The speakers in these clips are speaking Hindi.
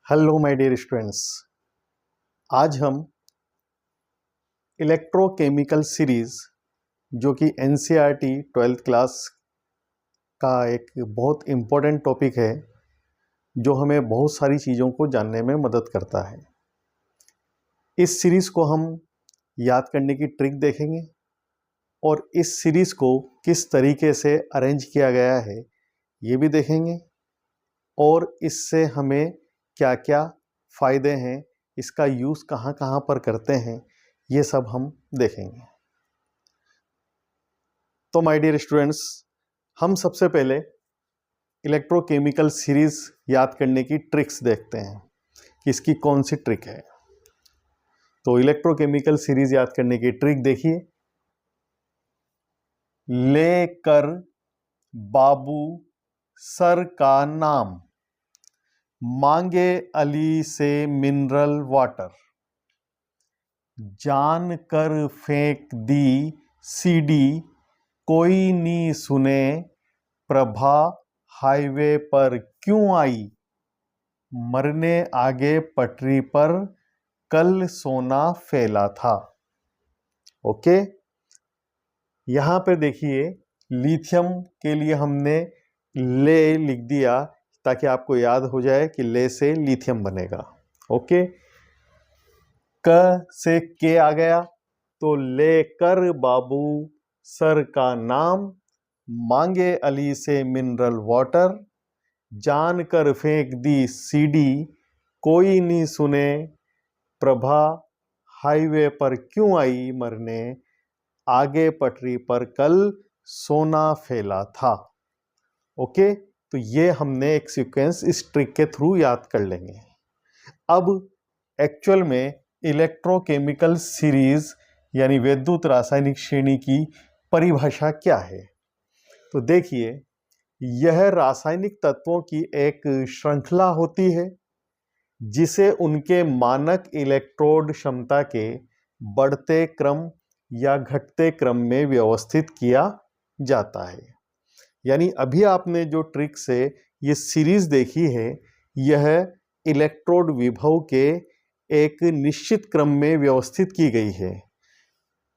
Hello my dear students. आज हम इलेक्ट्रोकेमिकल सीरीज जो कि एनसीईआरटी 12th क्लास का एक बहुत इम्पोर्टेंट टॉपिक है जो हमें बहुत सारी चीज़ों को जानने में मदद करता है। इस सीरीज़ को हम याद करने की ट्रिक देखेंगे और इस सीरीज़ को किस तरीके से अरेंज किया गया है ये भी देखेंगे और इससे हमें क्या क्या फ़ायदे हैं, इसका यूज़ कहाँ कहाँ पर करते हैं, ये सब हम देखेंगे। तो माय डियर स्टूडेंट्स, हम सबसे पहले इलेक्ट्रोकेमिकल सीरीज़ याद करने की ट्रिक्स देखते हैं कि इसकी कौन सी ट्रिक है। तो इलेक्ट्रोकेमिकल सीरीज़ याद करने की ट्रिक देखिए। लेकर बाबू सर का नाम, मांगे अली से मिनरल वाटर, जान कर फेंक दी सीडी, कोई नी सुने, प्रभा हाईवे पर क्यों आई, मरने आगे पटरी पर कल सोना फैला था। ओके, यहां पे देखिए लिथियम के लिए हमने ले लिख दिया ताकि आपको याद हो जाए कि ले से लिथियम बनेगा। ओके, क से के आ गया तो लेकर बाबू सर का नाम, मांगे अली से मिनरल वाटर, जान कर फेंक दी सीडी, कोई नहीं सुने, प्रभा हाईवे पर क्यों आई मरने, आगे पटरी पर कल सोना फैला था। ओके, तो ये हमने एक सीक्वेंस इस ट्रिक के थ्रू याद कर लेंगे। अब एक्चुअल में इलेक्ट्रोकेमिकल सीरीज यानी वैद्युत रासायनिक श्रेणी की परिभाषा क्या है। तो देखिए, यह रासायनिक तत्वों की एक श्रृंखला होती है जिसे उनके मानक इलेक्ट्रोड क्षमता के बढ़ते क्रम या घटते क्रम में व्यवस्थित किया जाता है। यानी अभी आपने जो ट्रिक से ये सीरीज देखी है, यह इलेक्ट्रोड विभव के एक निश्चित क्रम में व्यवस्थित की गई है।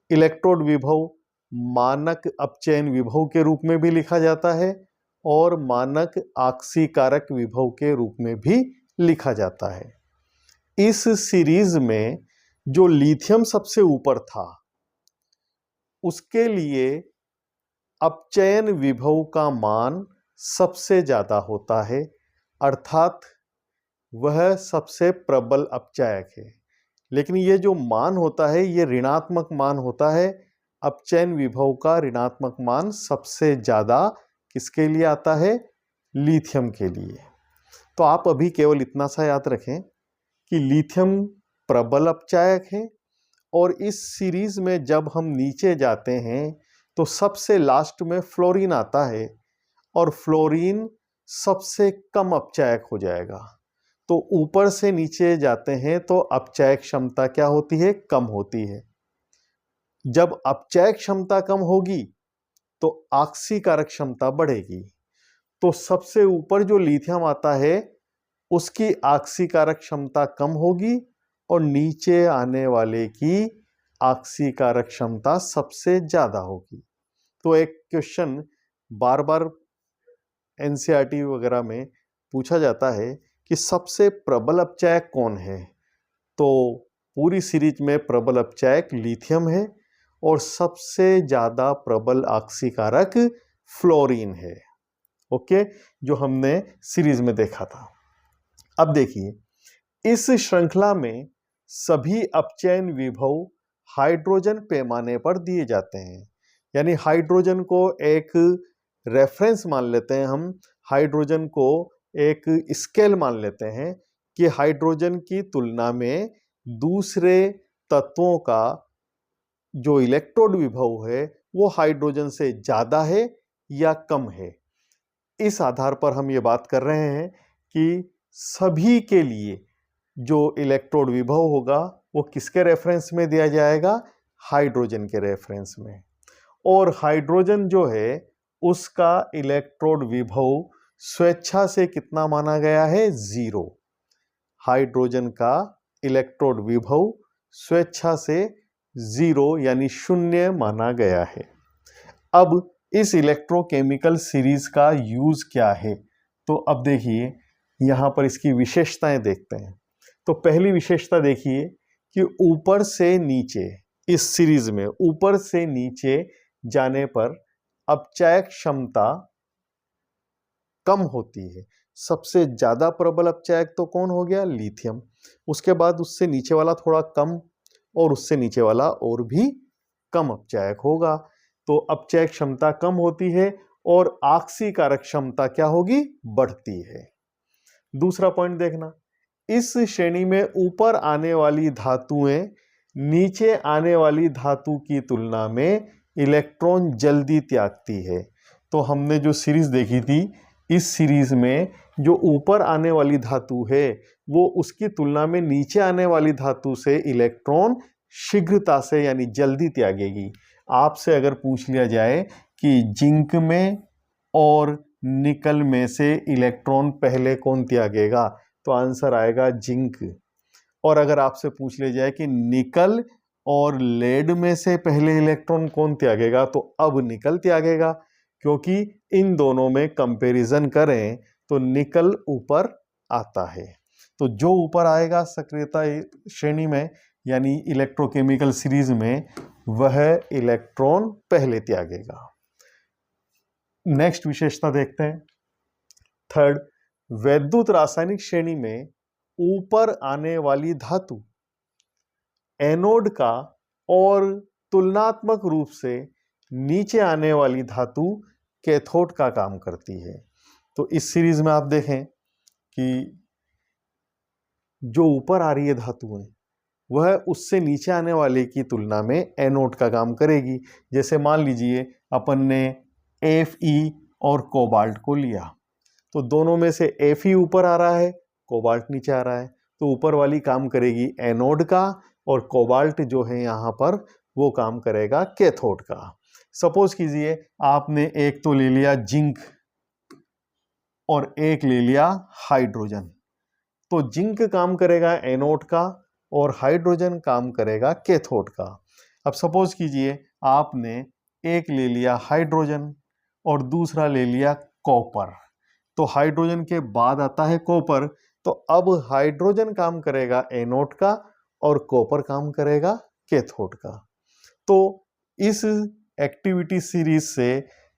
इलेक्ट्रोड विभव मानक अपचयन विभव के रूप में भी लिखा जाता है और मानक आक्सीकारक विभव के रूप में भी लिखा जाता है। इस सीरीज में जो लिथियम सबसे ऊपर था उसके लिए अपचयन विभव का मान सबसे ज्यादा होता है, अर्थात वह सबसे प्रबल अपचायक है। लेकिन ये जो मान होता है ये ऋणात्मक मान होता है। अपचयन विभव का ऋणात्मक मान सबसे ज्यादा किसके लिए आता है? लिथियम के लिए। तो आप अभी केवल इतना सा याद रखें कि लिथियम प्रबल अपचायक है और इस सीरीज में जब हम नीचे जाते हैं तो सबसे लास्ट में फ्लोरीन आता है और फ्लोरीन सबसे कम अपचायक हो जाएगा। तो ऊपर से नीचे जाते हैं तो अपचायक क्षमता क्या होती है? कम होती है। जब अपचायक क्षमता कम होगी तो आक्सीकारक क्षमता बढ़ेगी। तो सबसे ऊपर जो लिथियम आता है उसकी आक्सीकारक क्षमता कम होगी और नीचे आने वाले की आक्सीकारक क्षमता सबसे ज्यादा होगी। तो एक क्वेश्चन बार बार एनसीईआरटी वगैरह में पूछा जाता है कि सबसे प्रबल अपचायक कौन है। तो पूरी सीरीज में प्रबल अपचायक लिथियम है और सबसे ज्यादा प्रबल आक्सीकारक फ्लोरीन है। ओके, जो हमने सीरीज में देखा था। अब देखिए, इस श्रृंखला में सभी अपचयन विभव हाइड्रोजन पैमाने पर दिए जाते हैं। यानी हाइड्रोजन को एक रेफरेंस मान लेते हैं, हम हाइड्रोजन को एक स्केल मान लेते हैं कि हाइड्रोजन की तुलना में दूसरे तत्वों का जो इलेक्ट्रोड विभव है वो हाइड्रोजन से ज्यादा है या कम है। इस आधार पर हम ये बात कर रहे हैं कि सभी के लिए जो इलेक्ट्रोड विभव होगा वो किसके रेफरेंस में दिया जाएगा? हाइड्रोजन के रेफरेंस में। और हाइड्रोजन जो है उसका इलेक्ट्रोड विभव स्वेच्छा से कितना माना गया है? 0। हाइड्रोजन का इलेक्ट्रोड विभव स्वेच्छा से 0 यानी 0 माना गया है। अब इस इलेक्ट्रोकेमिकल सीरीज का यूज क्या है? तो अब देखिए यहां पर इसकी विशेषताएं देखते हैं। तो पहली विशेषता देखिए कि ऊपर से नीचे, इस सीरीज में ऊपर से नीचे जाने पर अपचयक क्षमता कम होती है। सबसे ज्यादा प्रबल अपचयक तो कौन हो गया? लिथियम। उसके बाद उससे नीचे वाला थोड़ा कम, और उससे नीचे वाला और भी कम अपचयक होगा। तो अपचयक क्षमता कम होती है और आक्सीकारक क्षमता क्या होगी? बढ़ती है। दूसरा पॉइंट देखना, इस श्रेणी में ऊपर आने वाली धातुएं नीचे आने वाली धातु की तुलना में इलेक्ट्रॉन जल्दी त्यागती है। तो हमने जो सीरीज देखी थी, इस सीरीज में जो ऊपर आने वाली धातु है वो उसकी तुलना में नीचे आने वाली धातु से इलेक्ट्रॉन शीघ्रता से यानी जल्दी त्यागेगी। आपसे अगर पूछ लिया जाए कि जिंक में और निकल में से इलेक्ट्रॉन पहले कौन त्यागेगा, तो आंसर आएगा जिंक। और अगर आपसे पूछ लिया जाए कि निकल और लेड में से पहले इलेक्ट्रॉन कौन त्यागेगा, तो अब निकल त्यागेगा, क्योंकि इन दोनों में कंपैरिजन करें तो निकल ऊपर आता है। तो जो ऊपर आएगा सक्रियता श्रेणी में यानी इलेक्ट्रोकेमिकल सीरीज में, वह इलेक्ट्रॉन पहले त्यागेगा। नेक्स्ट विशेषता देखते हैं। थर्ड, वैद्युत रासायनिक श्रेणी में ऊपर आने वाली धातु एनोड का और तुलनात्मक रूप से नीचे आने वाली धातु कैथोड का काम करती है। तो इस सीरीज में आप देखें कि जो ऊपर आ रही है धातुएं वह उससे नीचे आने वाले की तुलना में एनोड का काम करेगी। जैसे मान लीजिए अपन ने Fe और कोबाल्ट को लिया, तो दोनों में से Fe ऊपर आ रहा है, कोबाल्ट नीचे आ रहा है, तो ऊपर वाली काम करेगी एनोड का और कोबाल्ट जो है यहाँ पर वो काम करेगा कैथोड का। सपोज कीजिए आपने एक तो ले लिया जिंक और एक ले लिया हाइड्रोजन, तो जिंक काम करेगा एनोड का और हाइड्रोजन काम करेगा कैथोड का। अब सपोज कीजिए आपने एक ले लिया हाइड्रोजन और दूसरा ले लिया कॉपर, तो हाइड्रोजन के बाद आता है कॉपर, तो अब हाइड्रोजन काम करेगा एनोड का और कॉपर काम करेगा कैथोड का। तो इस एक्टिविटी सीरीज से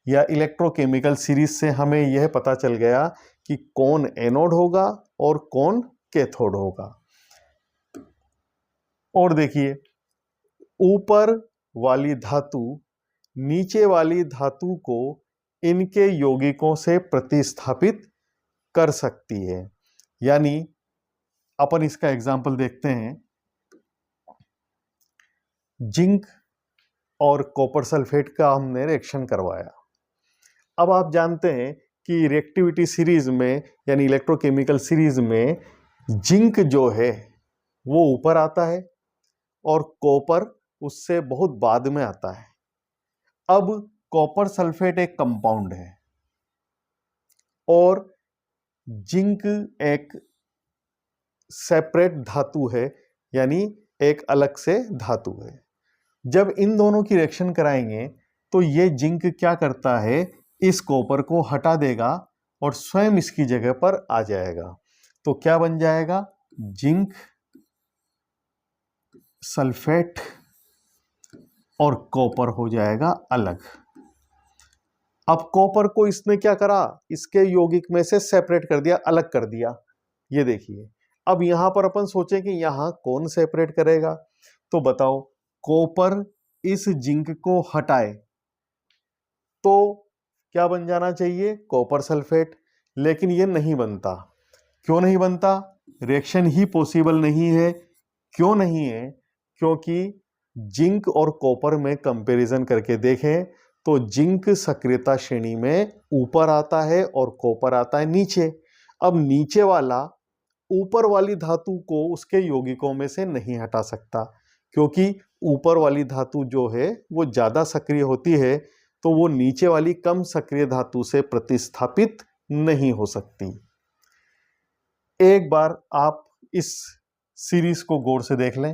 या इलेक्ट्रोकेमिकल सीरीज से हमें यह पता चल गया कि कौन एनोड होगा और कौन कैथोड होगा। और देखिए ऊपर वाली धातु नीचे वाली धातु को इनके यौगिकों से प्रतिस्थापित कर सकती है। यानी अपन इसका एग्जाम्पल देखते हैं। जिंक और कॉपर सल्फेट का हमने रिएक्शन करवाया। अब आप जानते हैं कि रिएक्टिविटी सीरीज में यानी इलेक्ट्रोकेमिकल सीरीज में जिंक जो है वो ऊपर आता है और कॉपर उससे बहुत बाद में आता है। अब कॉपर सल्फेट एक कंपाउंड है और जिंक एक सेपरेट धातु है, यानी एक अलग से धातु है। जब इन दोनों की रिएक्शन कराएंगे तो ये जिंक क्या करता है, इस कॉपर को हटा देगा और स्वयं इसकी जगह पर आ जाएगा। तो क्या बन जाएगा? जिंक सल्फेट और कॉपर हो जाएगा अलग। अब कॉपर को इसने क्या करा, इसके यौगिक में से सेपरेट कर दिया, अलग कर दिया। ये देखिए अब यहां पर अपन सोचें कि यहां कौन सेपरेट करेगा, तो बताओ कॉपर इस जिंक को हटाए तो क्या बन जाना चाहिए? Copper sulphate. लेकिन ये नहीं बनता। क्यों नहीं बनता? रिएक्शन ही पॉसिबल नहीं है। क्यों नहीं है? क्योंकि जिंक और कॉपर में कंपैरिजन करके देखें तो जिंक सक्रियता श्रेणी में ऊपर आता है और कॉपर आता है नीचे। अब नीचे वाला ऊपर वाली धातु को उसके यौगिकों में से नहीं हटा सकता, क्योंकि ऊपर वाली धातु जो है वो ज्यादा सक्रिय होती है, तो वो नीचे वाली कम सक्रिय धातु से प्रतिस्थापित नहीं हो सकती। एक बार आप इस सीरीज को गौर से देख लें।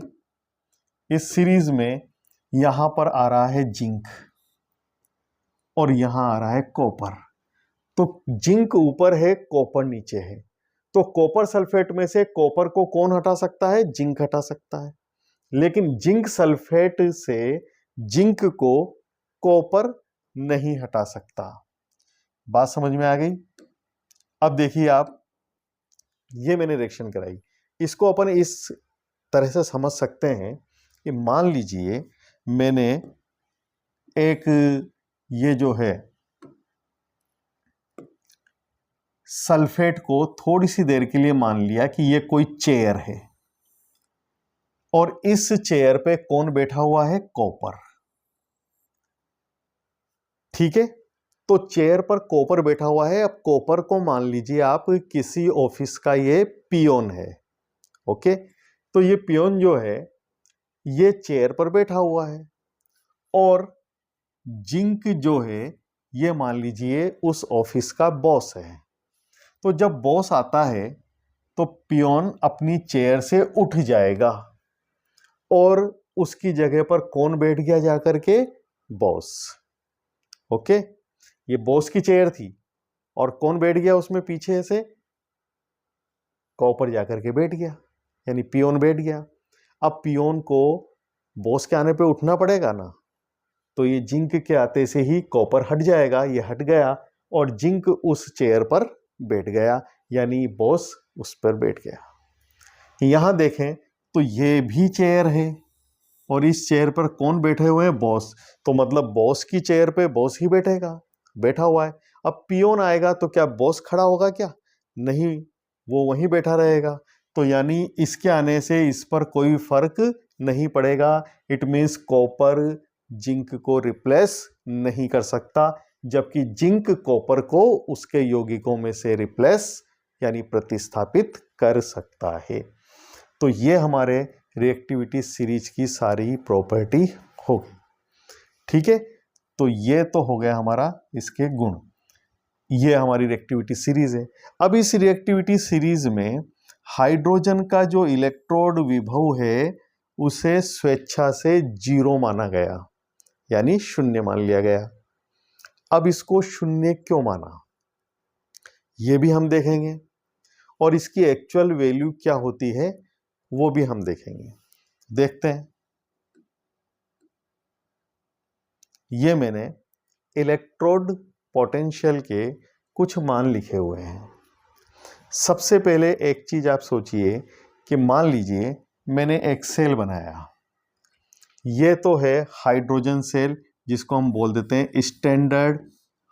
इस सीरीज में यहां पर आ रहा है जिंक और यहां आ रहा है कॉपर। तो जिंक ऊपर है, कॉपर नीचे है, तो कॉपर सल्फेट में से कॉपर को कौन हटा सकता है? जिंक हटा सकता है। लेकिन जिंक सल्फेट से जिंक को कॉपर नहीं हटा सकता। बात समझ में आ गई? अब देखिए आप, ये मैंने रिएक्शन कराई, इसको अपन इस तरह से समझ सकते हैं कि मान लीजिए मैंने एक, ये जो है सल्फेट को थोड़ी सी देर के लिए मान लिया कि ये कोई चेयर है और इस चेयर पे कौन बैठा हुआ है? कॉपर। ठीक है, तो चेयर पर कॉपर बैठा हुआ है। अब कॉपर को मान लीजिए आप किसी ऑफिस का ये पियोन है। ओके, तो ये पियोन जो है ये चेयर पर बैठा हुआ है और जिंक जो है ये मान लीजिए उस ऑफिस का बॉस है। तो जब बॉस आता है तो पियोन अपनी चेयर से उठ जाएगा और उसकी जगह पर कौन बैठ गया जाकर के? बॉस। ओके, ये बॉस की चेयर थी और कौन बैठ गया उसमें पीछे से? कॉपर जाकर के बैठ गया, यानी पियोन बैठ गया। अब पियोन को बॉस के आने पे उठना पड़ेगा ना, तो ये जिंक के आते से ही कॉपर हट जाएगा। ये हट गया और जिंक उस चेयर पर बैठ गया, यानी बॉस उस पर बैठ गया। यहां देखें तो ये भी चेयर है और इस चेयर पर कौन बैठे हुए हैं? बॉस। तो मतलब बॉस की चेयर पे बॉस ही बैठेगा, बैठा हुआ है। अब पियोन आएगा तो क्या बॉस खड़ा होगा क्या? नहीं, वो वहीं बैठा रहेगा। तो यानी इसके आने से इस पर कोई फर्क नहीं पड़ेगा। इट मीन्स कॉपर जिंक को रिप्लेस नहीं कर सकता, जबकि जिंक कॉपर को उसके यौगिकों में से रिप्लेस यानी प्रतिस्थापित कर सकता है। तो ये हमारे रिएक्टिविटी सीरीज की सारी प्रॉपर्टी होगी। ठीक है, तो ये तो हो गया हमारा इसके गुण। ये हमारी रिएक्टिविटी सीरीज है। अब इस रिएक्टिविटी सीरीज में हाइड्रोजन का जो इलेक्ट्रोड विभव है उसे स्वेच्छा से 0 माना गया, यानी शून्य मान लिया गया। अब इसको शून्य क्यों माना, ये भी हम देखेंगे और इसकी एक्चुअल वैल्यू क्या होती है वो भी हम देखेंगे। देखते हैं, ये मैंने इलेक्ट्रोड पोटेंशियल के कुछ मान लिखे हुए हैं। सबसे पहले एक चीज आप सोचिए कि मान लीजिए मैंने एक सेल बनाया, ये तो है हाइड्रोजन सेल जिसको हम बोल देते हैं स्टैंडर्ड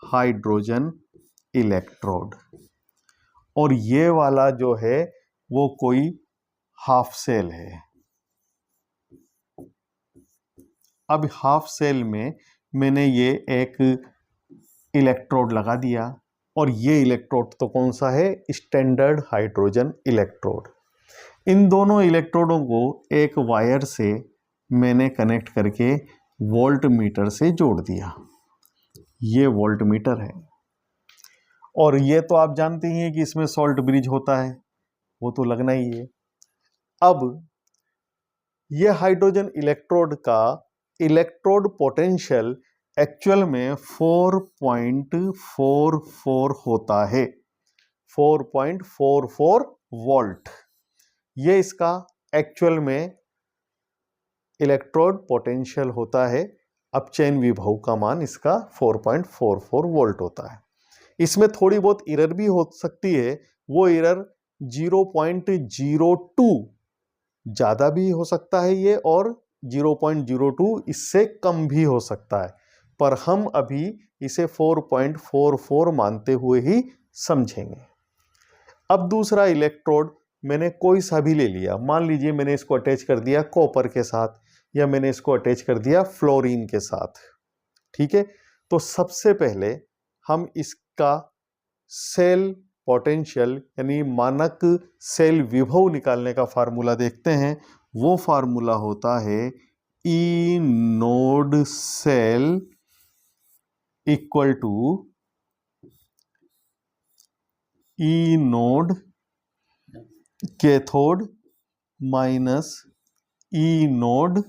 हाइड्रोजन इलेक्ट्रोड, और ये वाला जो है वो कोई हाफ सेल है। अब हाफ सेल में मैंने ये एक इलेक्ट्रोड लगा दिया और ये इलेक्ट्रोड तो कौन सा है? Standard hydrogen electrode. इन दोनों इलेक्ट्रोडों को एक वायर से मैंने कनेक्ट करके वोल्ट मीटर से जोड़ दिया। ये वोल्ट मीटर है और ये तो आप जानते ही हैं कि इसमें सॉल्ट ब्रिज होता है, वो तो लगना ही है। अब ये हाइड्रोजन इलेक्ट्रोड का इलेक्ट्रोड पोटेंशियल एक्चुअल में 4.44 होता है, 4.44 वोल्ट। ये इसका एक्चुअल में इलेक्ट्रोड पोटेंशियल होता है। अपचयन विभव का मान इसका 4.44 वोल्ट होता है। इसमें थोड़ी बहुत एरर भी हो सकती है, वो एरर 0.02 ज्यादा भी हो सकता है ये, और 0.02 इससे कम भी हो सकता है, पर हम अभी इसे 4.44 मानते हुए ही समझेंगे। अब दूसरा इलेक्ट्रोड मैंने कोई सा भी ले लिया, मान लीजिए मैंने इसको अटैच कर दिया कॉपर के साथ या मैंने इसको अटैच कर दिया फ्लोरीन के साथ। ठीक है, तो सबसे पहले हम इसका सेल पोटेंशियल यानी मानक सेल विभव निकालने का फार्मूला देखते हैं। वो फार्मूला होता है E naught cell equal to E naught cathode minus E naught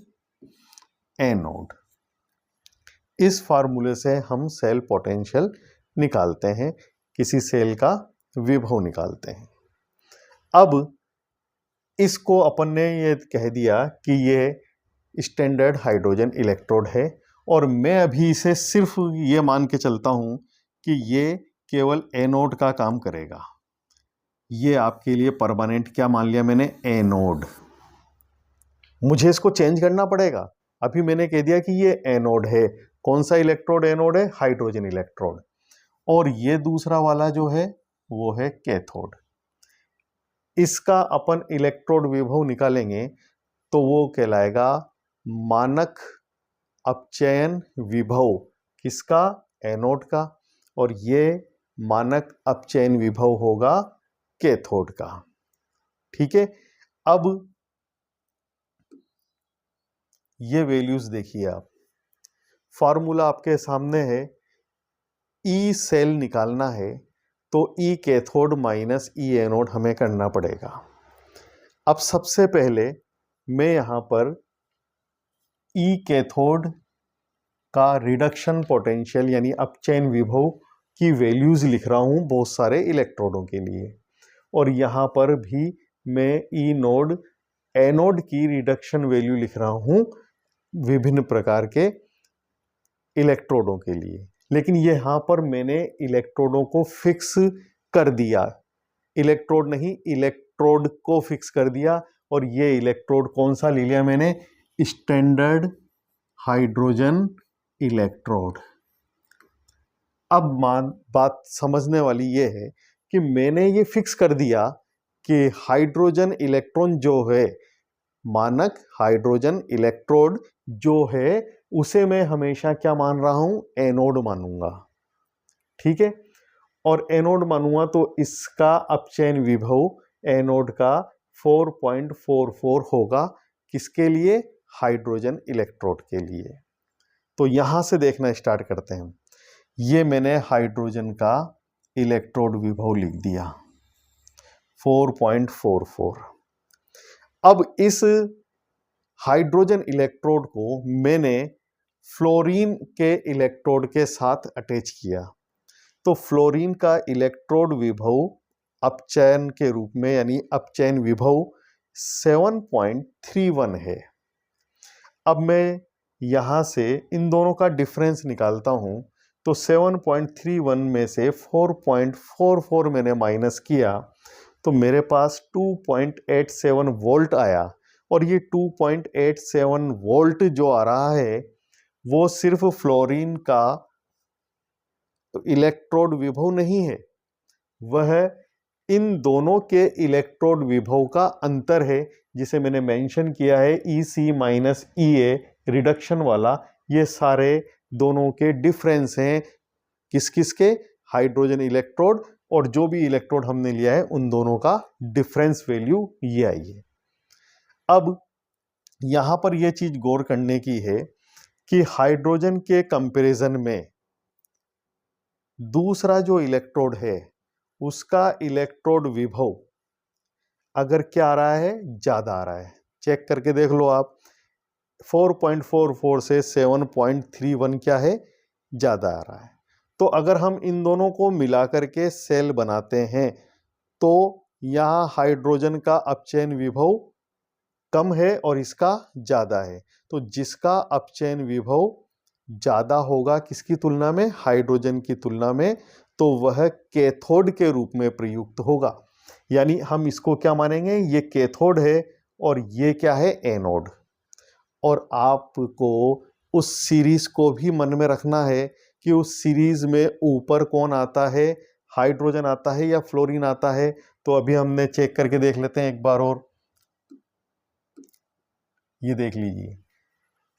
anode. इस फार्मूले से हम सेल पोटेंशियल निकालते हैं, किसी सेल का विभव निकालते हैं। अब इसको अपन ने ये कह दिया कि ये स्टैंडर्ड हाइड्रोजन इलेक्ट्रोड है, और मैं अभी इसे सिर्फ ये मान के चलता हूं कि ये केवल एनोड का काम करेगा। ये आपके लिए परमानेंट क्या मान लिया मैंने, एनोड। मुझे इसको चेंज करना पड़ेगा। अभी मैंने कह दिया कि ये एनोड है। कौन सा इलेक्ट्रोड एनोड है, हाइड्रोजन इलेक्ट्रोड। और ये दूसरा वाला जो है वो है कैथोड। इसका अपन इलेक्ट्रोड विभव निकालेंगे तो वो कहलाएगा मानक अपचयन विभव। किसका, एनोड का। और ये मानक अपचयन विभव होगा कैथोड का। ठीक है, अब ये वैल्यूज देखिए आप, फॉर्मूला आपके सामने है। ई सेल निकालना है तो ई कैथोड माइनस ई एनोड हमें करना पड़ेगा। अब सबसे पहले मैं यहां पर ई कैथोड का रिडक्शन पोटेंशियल यानी अपचयन विभव की वैल्यूज लिख रहा हूं बहुत सारे इलेक्ट्रोडों के लिए, और यहां पर भी मैं ई नोड एनोड की रिडक्शन वैल्यू लिख रहा हूं विभिन्न प्रकार के इलेक्ट्रोडों के लिए। लेकिन यहां पर मैंने इलेक्ट्रोडों को फिक्स कर दिया, इलेक्ट्रोड नहीं इलेक्ट्रोड को फिक्स कर दिया। और ये इलेक्ट्रोड कौन सा ले लिया मैंने, स्टैंडर्ड हाइड्रोजन इलेक्ट्रोड। अब बात समझने वाली ये है कि मैंने ये फिक्स कर दिया कि हाइड्रोजन इलेक्ट्रॉन जो है, मानक हाइड्रोजन इलेक्ट्रोड जो है, उसे मैं हमेशा क्या मान रहा हूं, एनोड मानूंगा। ठीक है, और एनोड मानूंगा तो इसका अपचयन विभव एनोड का 4.44 होगा। किसके लिए, हाइड्रोजन इलेक्ट्रोड के लिए। तो यहां से देखना स्टार्ट करते हैं। ये मैंने हाइड्रोजन का इलेक्ट्रोड विभव लिख दिया 4.44। अब इस हाइड्रोजन इलेक्ट्रोड को मैंने फ्लोरीन के इलेक्ट्रोड के साथ अटैच किया, तो फ्लोरीन का इलेक्ट्रोड विभव अपचयन के रूप में यानी अपचयन विभव 7.31 है। अब मैं यहां से इन दोनों का डिफरेंस निकालता हूं, तो 7.31 में से 4.44 मैंने माइनस किया तो मेरे पास 2.87 वोल्ट आया। और ये 2.87 वोल्ट जो आ रहा है वो सिर्फ फ्लोरीन का इलेक्ट्रोड विभव नहीं है, वह इन दोनों के इलेक्ट्रोड विभव का अंतर है, जिसे मैंने मेंशन किया है EC माइनस EA रिडक्शन वाला। ये सारे दोनों के डिफरेंस हैं, किस किस के, हाइड्रोजन इलेक्ट्रोड और जो भी इलेक्ट्रोड हमने लिया है उन दोनों का डिफरेंस वैल्यू ये आई है। अब यहां पर यह चीज गौर करने की है कि हाइड्रोजन के कंपैरिजन में दूसरा जो इलेक्ट्रोड है उसका इलेक्ट्रोड विभव अगर क्या आ रहा है, ज्यादा आ रहा है। चेक करके देख लो आप, 4.44 से 7.31 क्या है, ज्यादा आ रहा है। तो अगर हम इन दोनों को मिलाकर के सेल बनाते हैं तो यहां हाइड्रोजन का अपचयन विभव कम है और इसका ज्यादा है। तो जिसका अपचयन विभव ज्यादा होगा किसकी तुलना में, हाइड्रोजन की तुलना में, तो वह कैथोड के रूप में प्रयुक्त होगा। यानी हम इसको क्या मानेंगे, ये कैथोड है और ये क्या है, एनोड। और आपको उस सीरीज को भी मन में रखना है कि उस सीरीज में ऊपर कौन आता है, हाइड्रोजन आता है या फ्लोरीन आता है। तो अभी हमने चेक करके देख लेते हैं एक बार और। ये देख लीजिए,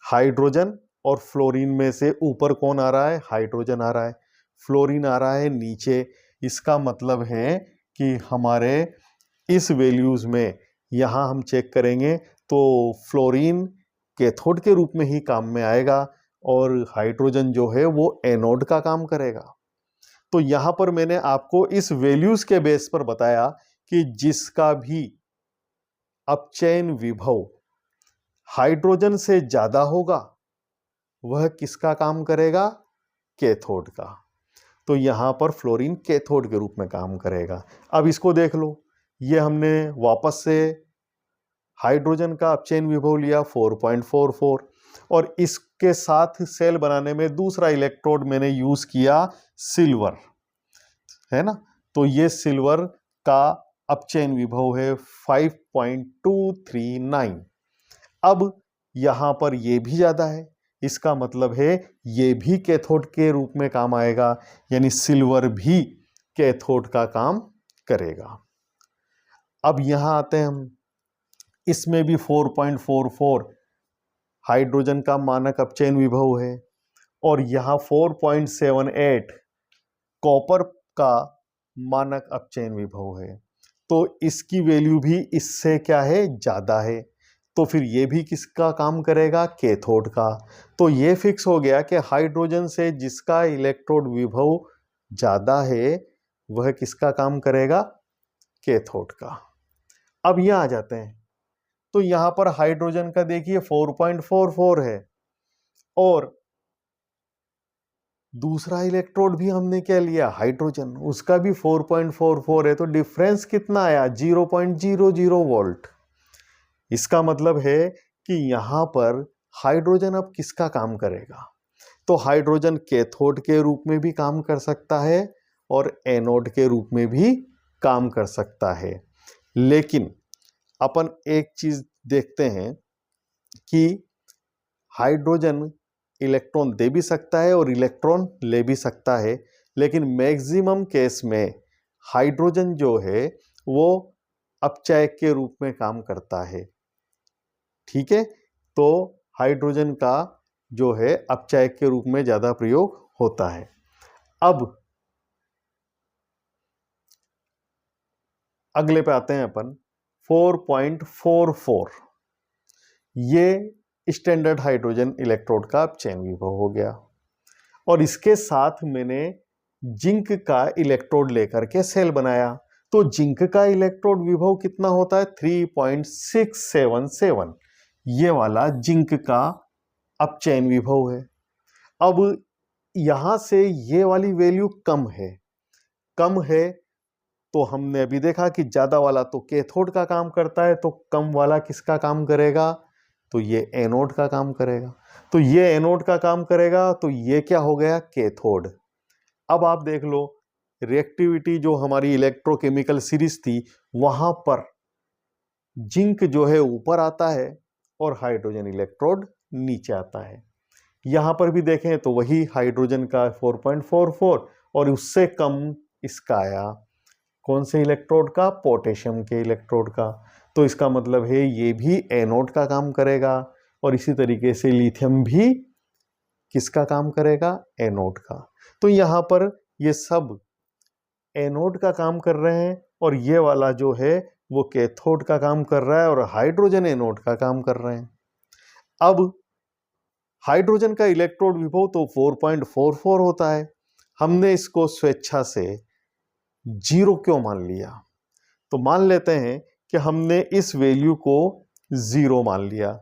हाइड्रोजन और फ्लोरीन में से ऊपर कौन आ रहा है, हाइड्रोजन आ रहा है, फ्लोरीन आ रहा है नीचे। इसका मतलब है कि हमारे इस वैल्यूज में यहां हम चेक करेंगे तो फ्लोरीन कैथोड के रूप में ही काम में आएगा और हाइड्रोजन जो है वो एनोड का काम करेगा। तो यहां पर मैंने आपको इस वैल्यूज के बेस पर बताया कि जिसका भी अपचयन विभव हाइड्रोजन से ज्यादा होगा, वह किसका काम करेगा? कैथोड का। तो यहां पर फ्लोरीन कैथोड के रूप में काम करेगा। अब इसको देख लो, ये हमने वापस से हाइड्रोजन का अपचयन विभव लिया 4.44 और इसके साथ सेल बनाने में दूसरा इलेक्ट्रोड मैंने यूज किया सिल्वर, है ना। तो ये सिल्वर का अपचयन विभव है 5.239। अब यहां पर ये भी ज्यादा है, इसका मतलब है ये भी कैथोड के रूप में काम आएगा, यानी सिल्वर भी कैथोड का काम करेगा। अब यहां आते हैं हम, इसमें भी 4.44 हाइड्रोजन का मानक अपचयन विभव है और यहां 4.78 कॉपर का मानक अपचयन विभव है। तो इसकी वैल्यू भी इससे क्या है? ज्यादा है। तो फिर ये भी किसका काम करेगा? कैथोड का। तो ये फिक्स हो गया कि हाइड्रोजन से जिसका इलेक्ट्रोड विभव ज्यादा है वह किसका काम करेगा? कैथोड का। अब यहां आ जाते हैं, तो यहां पर हाइड्रोजन का देखिए 4.44 है और दूसरा इलेक्ट्रोड भी हमने क्या लिया? हाइड्रोजन, उसका भी 4.44 है। तो डिफरेंस कितना आया? 0.00 वोल्ट। इसका मतलब है कि यहां पर हाइड्रोजन अब किसका काम करेगा? तो हाइड्रोजन कैथोड के रूप में भी काम कर सकता है और एनोड के रूप में भी काम कर सकता है। लेकिन अपन एक चीज देखते हैं कि हाइड्रोजन इलेक्ट्रॉन दे भी सकता है और इलेक्ट्रॉन ले भी सकता है, लेकिन मैक्सिमम केस में हाइड्रोजन जो है वो अपचायक के रूप में काम करता है। ठीक है, तो हाइड्रोजन का जो है अपचायक के रूप में ज्यादा प्रयोग होता है। अब अगले पे आते हैं अपन, 4.44 ये स्टैंडर्ड हाइड्रोजन इलेक्ट्रोड का अपचयन विभव हो गया और इसके साथ मैंने जिंक का इलेक्ट्रोड लेकर के सेल बनाया। तो जिंक का इलेक्ट्रोड विभव कितना होता है? 3.677। ये वाला जिंक का अपचयन विभव है। अब यहां से ये वाली वैल्यू कम है, कम है तो हमने अभी देखा कि ज्यादा वाला तो कैथोड का काम करता है, तो कम वाला किसका काम करेगा? तो ये एनोड का काम करेगा। तो ये एनोड का काम करेगा, तो ये क्या हो गया? कैथोड। अब आप देख लो, रिएक्टिविटी जो हमारी इलेक्ट्रोकेमिकल सीरीज थी वहां पर जिंक जो है ऊपर आता है और हाइड्रोजन इलेक्ट्रोड नीचे आता है। यहां पर भी देखें तो वही हाइड्रोजन का 4.44 और उससे कम इसका आया। कौन से इलेक्ट्रोड का? पोटेशियम के इलेक्ट्रोड का। तो इसका मतलब है ये भी एनोड का काम करेगा और इसी तरीके से लिथियम भी किसका काम करेगा? एनोड का। तो यहां पर ये सब एनोड का काम कर रहे हैं और ये वाला जो है वो कैथोड का काम कर रहा है और हाइड्रोजन एनोड का काम कर रहे हैं। अब हाइड्रोजन का इलेक्ट्रोड विभव तो 4.44 होता है, हमने इसको स्वेच्छा से 0 क्यों मान लिया? तो मान लेते हैं कि हमने इस वैल्यू को 0 मान लिया।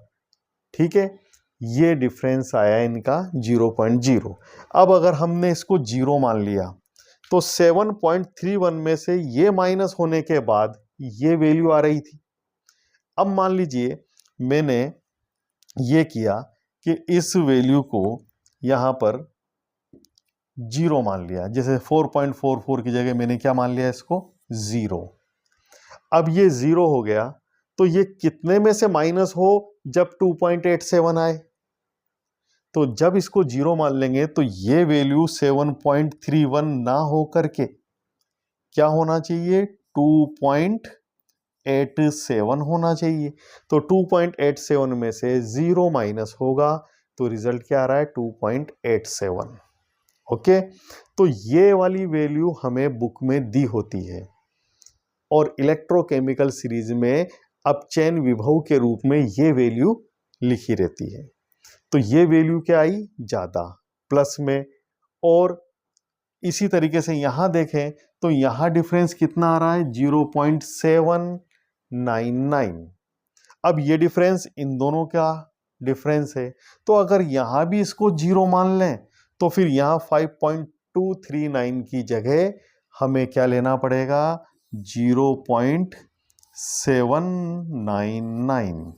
ठीक है, ये डिफरेंस आया इनका 0.0। अब अगर हमने इसको 0 मान लिया तो 7.31 में से ये माइनस होने के बाद ये वैल्यू आ रही थी। अब मान लीजिए मैंने ये किया कि इस वैल्यू को यहां पर 0 मान लिया, जैसे 4.44 की जगह मैंने क्या मान लिया? इसको 0। अब ये 0 हो गया, तो ये कितने में से माइनस हो? जब 2.87 आए। तो जब इसको 0 मान लेंगे तो ये वैल्यू 7.31 ना हो करके क्या होना चाहिए? 2.87 होना चाहिए। तो 2.87 में से 0 माइनस होगा तो रिजल्ट क्या आ रहा है? 2.87। ओके, तो ये वाली वैल्यू हमें बुक में दी होती है और इलेक्ट्रोकेमिकल सीरीज में अपचयन विभव के रूप में ये वैल्यू लिखी रहती है। तो ये वैल्यू क्या आई? ज्यादा, प्लस में। और इसी तरीके से यहां देखें तो यहां डिफरेंस कितना आ रहा है? 0.799। अब ये डिफरेंस इन दोनों का डिफरेंस है, तो अगर यहां भी इसको 0 मान लें तो फिर यहां 5.239 की जगह हमें क्या लेना पड़ेगा, 0.799,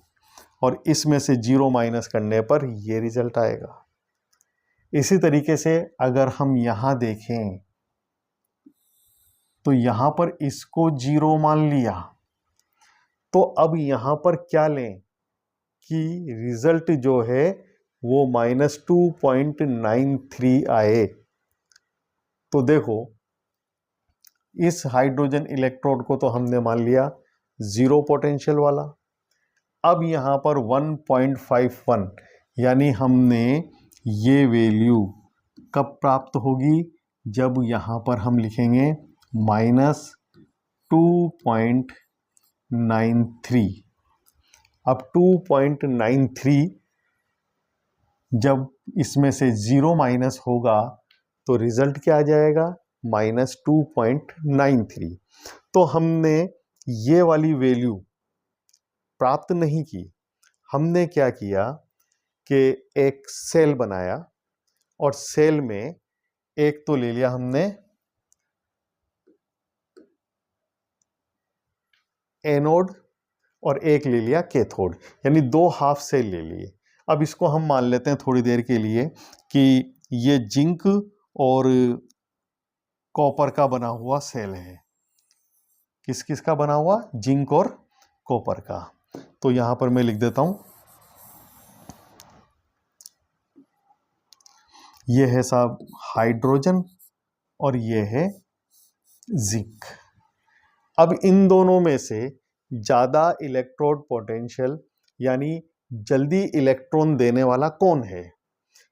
और इसमें से 0 माइनस करने पर ये रिजल्ट आएगा। इसी तरीके से अगर हम यहां देखें तो यहां पर इसको 0 मान लिया, तो अब यहां पर क्या लें कि रिजल्ट जो है वो -2.93 आए। तो देखो इस हाइड्रोजन इलेक्ट्रोड को तो हमने मान लिया 0 पोटेंशियल वाला। अब यहां पर 1.51 यानी हमने ये वैल्यू कब प्राप्त होगी, जब यहां पर हम लिखेंगे -2.93। अब 2.93 जब इसमें से 0 माइनस होगा तो रिजल्ट क्या आ जाएगा, -2.93। तो हमने ये वाली वैल्यू प्राप्त नहीं की, हमने क्या किया कि एक सेल बनाया और सेल में एक तो ले लिया हमने एनोड और एक ले लिया कैथोड, यानी 2 हाफ सेल ले लिए। अब इसको हम मान लेते हैं थोड़ी देर के लिए कि ये जिंक और कॉपर का बना हुआ सेल है। किस किस का बना हुआ, जिंक और कॉपर का। तो यहां पर मैं लिख देता हूं, ये है साहब हाइड्रोजन और ये है जिंक। अब इन दोनों में से ज्यादा इलेक्ट्रोड पोटेंशियल यानी जल्दी इलेक्ट्रॉन देने वाला कौन है,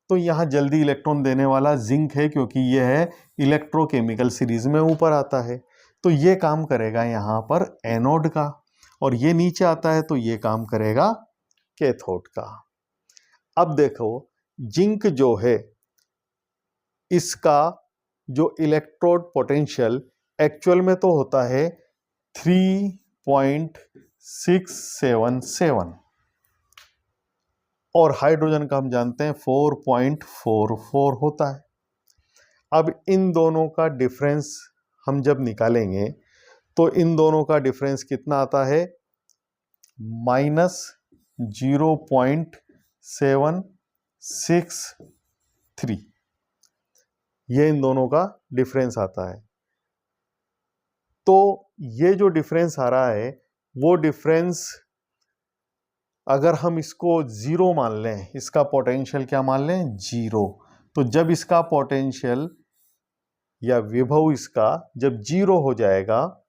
तो यहां जल्दी इलेक्ट्रॉन देने वाला जिंक है, क्योंकि यह है इलेक्ट्रोकेमिकल सीरीज में ऊपर आता है, तो ये काम करेगा यहां पर एनोड का, और ये नीचे आता है तो ये काम करेगा कैथोड का। अब देखो जिंक जो है इसका जो इलेक्ट्रोड पोटेंशियल एक्चुअल में तो होता है 3.677 और हाइड्रोजन का हम जानते हैं 4.44 होता है। अब इन दोनों का डिफरेंस हम जब निकालेंगे तो इन दोनों का डिफरेंस कितना आता है, -0.763। ये इन दोनों का डिफरेंस आता है। तो ये जो डिफरेंस आ रहा है वो डिफरेंस अगर हम इसको 0 मान लें, इसका पोटेंशियल क्या मान लें, 0, तो जब इसका पोटेंशियल या विभव इसका जब 0 हो जाएगा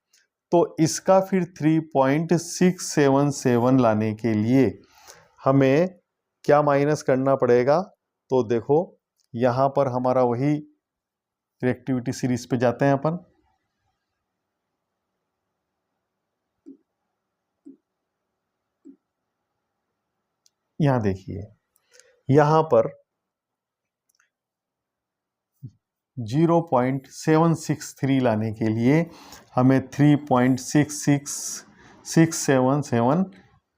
तो इसका फिर 3.677 लाने के लिए हमें क्या माइनस करना पड़ेगा। तो देखो यहां पर हमारा वही रिएक्टिविटी सीरीज पे जाते हैं अपन, यहां देखिए यहां पर 0.763 लाने के लिए हमें 3.66677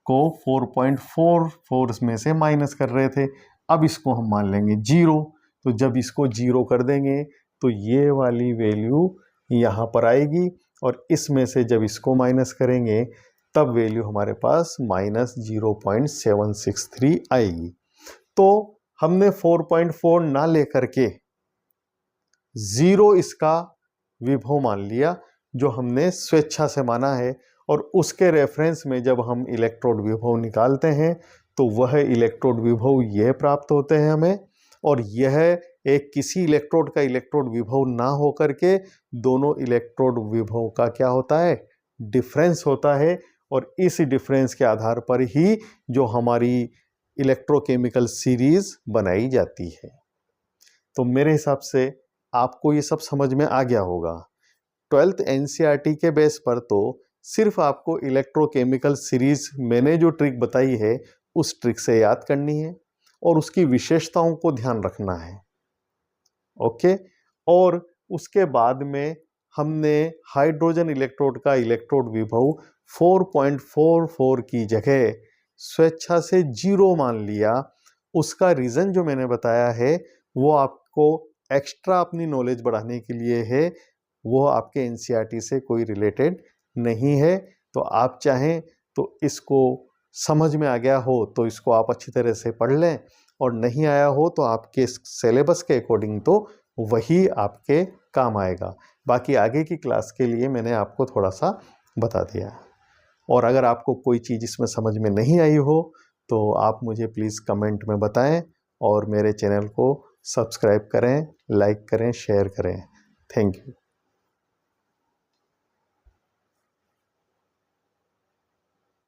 को 4.44 में से माइनस कर रहे थे। अब इसको हम मान लेंगे 0, तो जब इसको 0 कर देंगे तो ये वाली वैल्यू यहाँ पर आएगी, और इसमें से जब इसको माइनस करेंगे तब वैल्यू हमारे पास -0.763 आएगी। तो हमने 4.4 ना लेकर के 0 इसका विभव मान लिया जो हमने स्वेच्छा से माना है, और उसके रेफरेंस में जब हम इलेक्ट्रोड विभव निकालते हैं तो वह इलेक्ट्रोड विभव यह प्राप्त होते हैं हमें, और यह एक किसी इलेक्ट्रोड का इलेक्ट्रोड विभव ना होकर के दोनों इलेक्ट्रोड विभव का क्या होता है, डिफरेंस होता है, और इस डिफरेंस के आधार पर ही जो हमारी इलेक्ट्रोकेमिकल सीरीज बनाई जाती है। तो मेरे हिसाब से आपको ये सब समझ में आ गया होगा। 12th एनसीईआरटी के बेस पर तो सिर्फ आपको इलेक्ट्रोकेमिकल सीरीज मैंने जो ट्रिक बताई है उस ट्रिक से याद करनी है और उसकी विशेषताओं को ध्यान रखना है। ओके, और उसके बाद में हमने हाइड्रोजन इलेक्ट्रोड का इलेक्ट्रोड विभव 4.44 की जगह स्वेच्छा से 0 मान लिया, उसका रीज़न जो मैंने बताया है वो आपको एक्स्ट्रा अपनी नॉलेज बढ़ाने के लिए है, वो आपके एनसीईआरटी से कोई रिलेटेड नहीं है। तो आप चाहें तो इसको समझ में आ गया हो तो इसको आप अच्छी तरह से पढ़ लें, और नहीं आया हो तो आपके सिलेबस के अकॉर्डिंग तो वही आपके काम आएगा। बाकी आगे की क्लास के लिए मैंने आपको थोड़ा सा बता दिया। और अगर आपको कोई चीज़ इसमें समझ में नहीं आई हो तो आप मुझे प्लीज़ कमेंट में बताएं, और मेरे चैनल को सब्सक्राइब करें, लाइक करें, शेयर करें। Thank you.